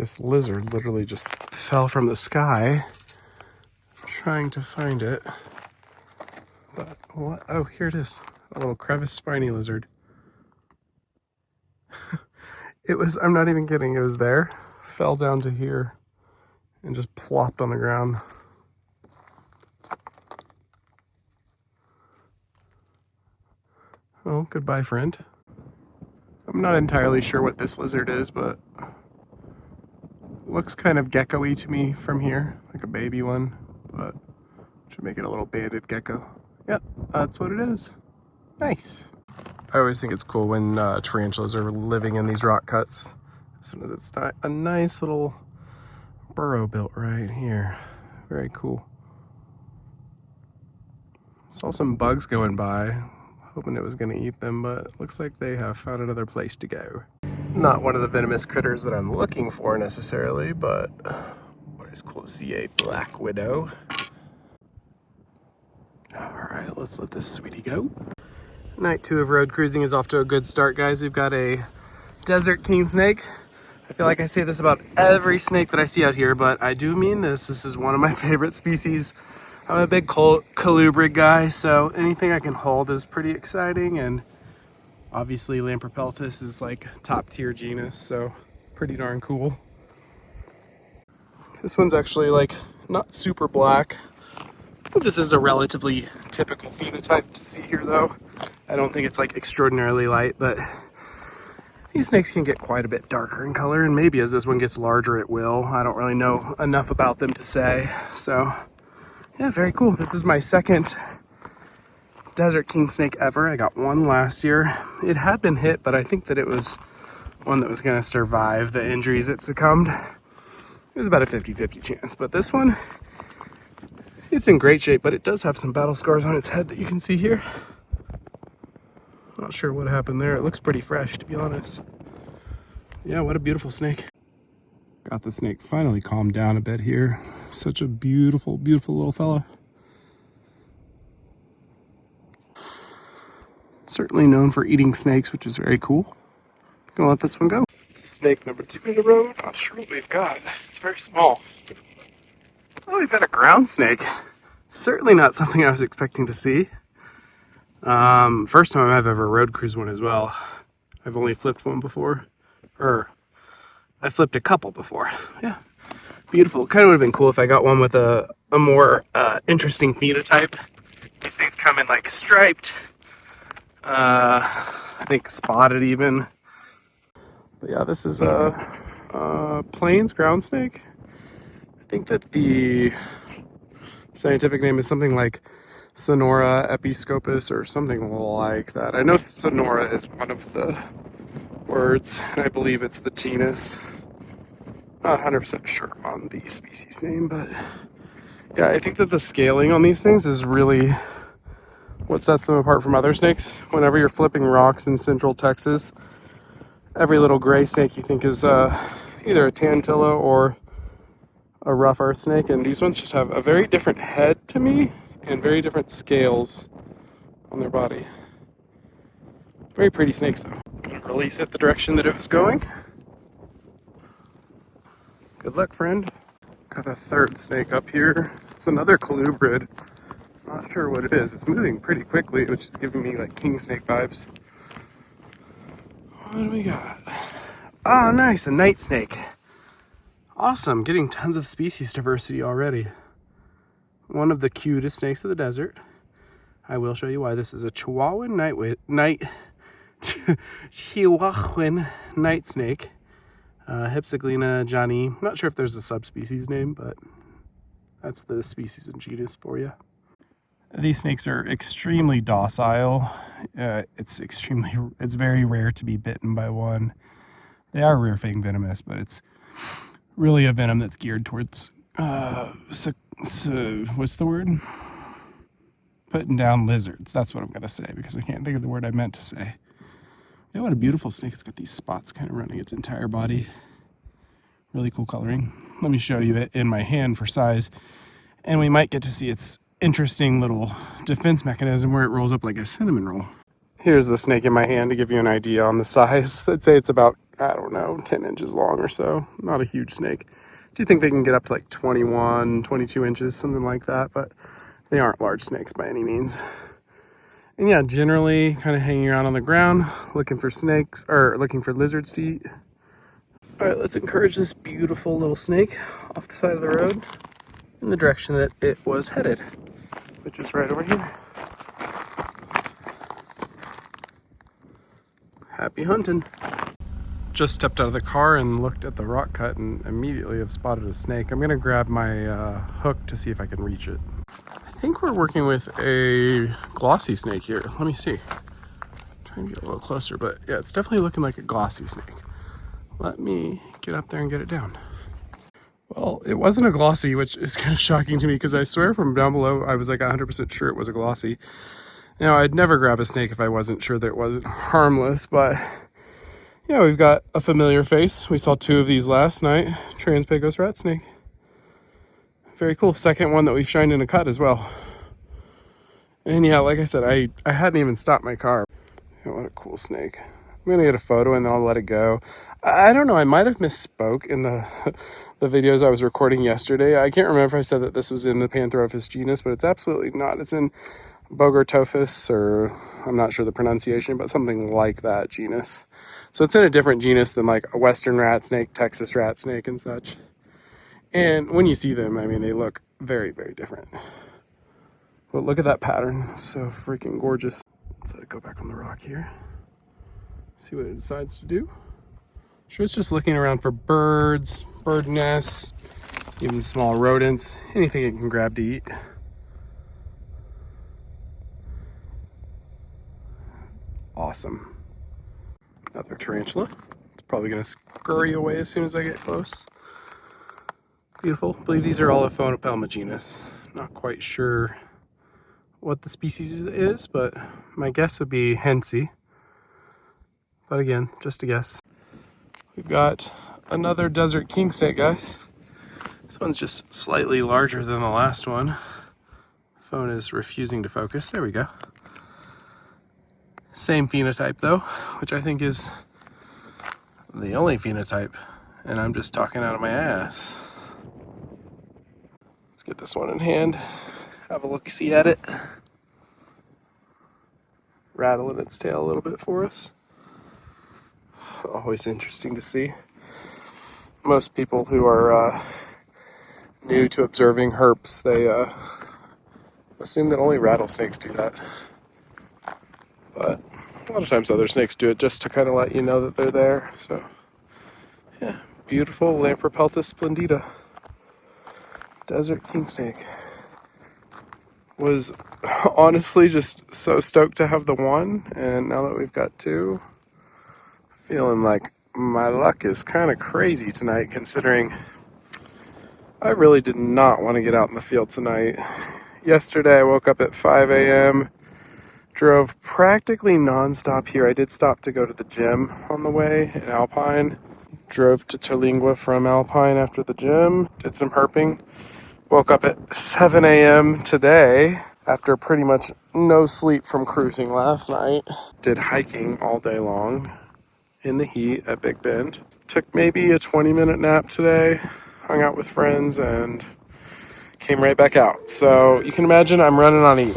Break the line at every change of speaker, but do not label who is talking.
This lizard literally just fell from the sky. I'm trying to find it. But what? Oh, here it is. A little crevice spiny lizard. It was, I'm not even kidding, it was there. Fell down to here and just plopped on the ground. Oh, goodbye, friend. I'm not entirely sure what this lizard is, but looks kind of gecko-y to me from here, like a baby one, but should make it a little banded gecko. Yep, that's what it is. Nice. I always think it's cool when tarantulas are living in these rock cuts. So it's a nice little burrow built right here. Very cool. Saw some bugs going by, hoping it was going to eat them, but looks like they have found another place to go. Not one of the venomous critters that I'm looking for necessarily, but always cool to see a black widow. All right, let's let this sweetie go. Night 2 of road cruising is off to a good start, guys. We've got a desert king snake. I feel like I say this about every snake that I see out here, but I do mean this. This is one of my favorite species. I'm a big colubrid guy, so anything I can hold is pretty exciting, and obviously Lamprepeltis is like top tier genus, so pretty darn cool. This one's actually like not super black. This is a relatively typical phenotype to see here though. I don't think it's like extraordinarily light, but these snakes can get quite a bit darker in color, and maybe as this one gets larger it will. I don't really know enough about them to say. So yeah, very cool. This is my second desert king snake ever. I got one last year. It had been hit, but I think that it was one that was going to survive the injuries it succumbed. It was about a 50-50 chance, but this one, it's in great shape, but it does have some battle scars on its head that you can see here. Not sure what happened there. It looks pretty fresh, to be honest. Yeah, what a beautiful snake. Got the snake finally calmed down a bit here. Such a beautiful, beautiful little fella. Certainly known for eating snakes, which is very cool. Gonna let this one go. Snake number 2 in the road. Not sure what we've got. It's very small. Oh, we've got a ground snake. Certainly not something I was expecting to see. First time I've ever road cruised one as well. I've only flipped one before. I flipped a couple before. Yeah, beautiful. Kind of would have been cool if I got one with a more interesting phenotype. These things come in like striped, I think spotted even. But yeah, this is a plains ground snake. I think that the scientific name is something like Sonora episcopus or something like that. I know Sonora is one of the words, and I believe it's the genus. Not 100% sure on the species name, but yeah, I think that the scaling on these things is really what sets them apart from other snakes. Whenever you're flipping rocks in central Texas, every little gray snake you think is either a tantilla or a rough earth snake, and these ones just have a very different head to me and very different scales on their body. Very pretty snakes though. Gonna release it the direction that it was going. Good luck, friend. Got a third snake up here. It's another colubrid. Not sure what it is. It's moving pretty quickly, which is giving me like Kingsnake vibes. What do we got? Oh, nice, a night snake. Awesome, getting tons of species diversity already. One of the cutest snakes of the desert. I will show you why. This is a Chihuahuan Chihuahuan night snake. Hypsiglena johnny. Not sure if there's a subspecies name, but that's the species and genus for you. These snakes are extremely docile. It's very rare to be bitten by one. They are rear fang venomous, but it's really a venom that's geared towards what's the word? Putting down lizards. That's what I'm gonna say because I can't think of the word I meant to say. Yeah, what a beautiful snake. It's got these spots kind of running its entire body. Really cool coloring. Let me show you it in my hand for size, and we might get to see its interesting little defense mechanism where it rolls up like a cinnamon roll. Here's the snake in my hand to give you an idea on the size. I'd say it's about I don't know, 10 inches long or so. Not a huge snake. Do you think they can get up to like 21, 22 inches, something like that, but they aren't large snakes by any means. And yeah, generally kind of hanging around on the ground, looking for snakes, or looking for lizards to eat. All right, let's encourage this beautiful little snake off the side of the road in the direction that it was headed, which is right over here. Happy hunting. Just stepped out of the car and looked at the rock cut and immediately have spotted a snake. I'm gonna grab my hook to see if I can reach it. I think we're working with a glossy snake here. Let me see. Try and get a little closer, but yeah, it's definitely looking like a glossy snake. Let me get up there and get it down. Well, it wasn't a glossy, which is kind of shocking to me because I swear from down below, I was like 100% sure it was a glossy. Now, I'd never grab a snake if I wasn't sure that it wasn't harmless, but yeah, we've got a familiar face. We saw 2 of these last night. Trans-Pecos rat snake. Very cool. Second one that we've shined in a cut as well. And yeah, like I said, I hadn't even stopped my car. Oh, what a cool snake. I'm gonna get a photo and then I'll let it go. I don't know, I might have misspoke in the videos I was recording yesterday. I can't remember if I said that this was in the Pantherophis genus, but it's absolutely not. It's in Bogertophis, or I'm not sure the pronunciation, but something like that genus. So it's in a different genus than like a Western rat snake, Texas rat snake, and such. And when you see them, I mean, they look very, very different. But look at that pattern. So freaking gorgeous. Let's let it go back on the rock here. See what it decides to do. Sure, it's just looking around for birds, bird nests, even small rodents, anything it can grab to eat. Awesome. Another tarantula. It's probably gonna scurry away as soon as I get close. Beautiful. I believe these are all a Phonopelma genus. Not quite sure what the species is, but my guess would be Hensi. But again, just a guess. We've got another desert kingsnake, guys. This one's just slightly larger than the last one. Phone is refusing to focus. There we go. Same phenotype though, which I think is the only phenotype. And I'm just talking out of my ass. Let's get this one in hand. Have a look-see at it. Rattling its tail a little bit for us. Always interesting to see. Most people who are new to observing herps, they assume that only rattlesnakes do that. But a lot of times other snakes do it just to kind of let you know that they're there. So yeah, beautiful Lampropeltis splendida. Desert kingsnake. Was honestly just so stoked to have the one, and now that we've got 2, feeling like my luck is kind of crazy tonight, considering I really did not want to get out in the field tonight. Yesterday I woke up at 5 a.m., drove practically nonstop here. I did stop to go to the gym on the way in Alpine. Drove to Terlingua from Alpine after the gym, did some herping. Woke up at 7 a.m. today after pretty much no sleep from cruising last night. Did hiking all day long in the heat at Big Bend. Took maybe a 20-minute nap today, hung out with friends, and came right back out. So you can imagine I'm running on E.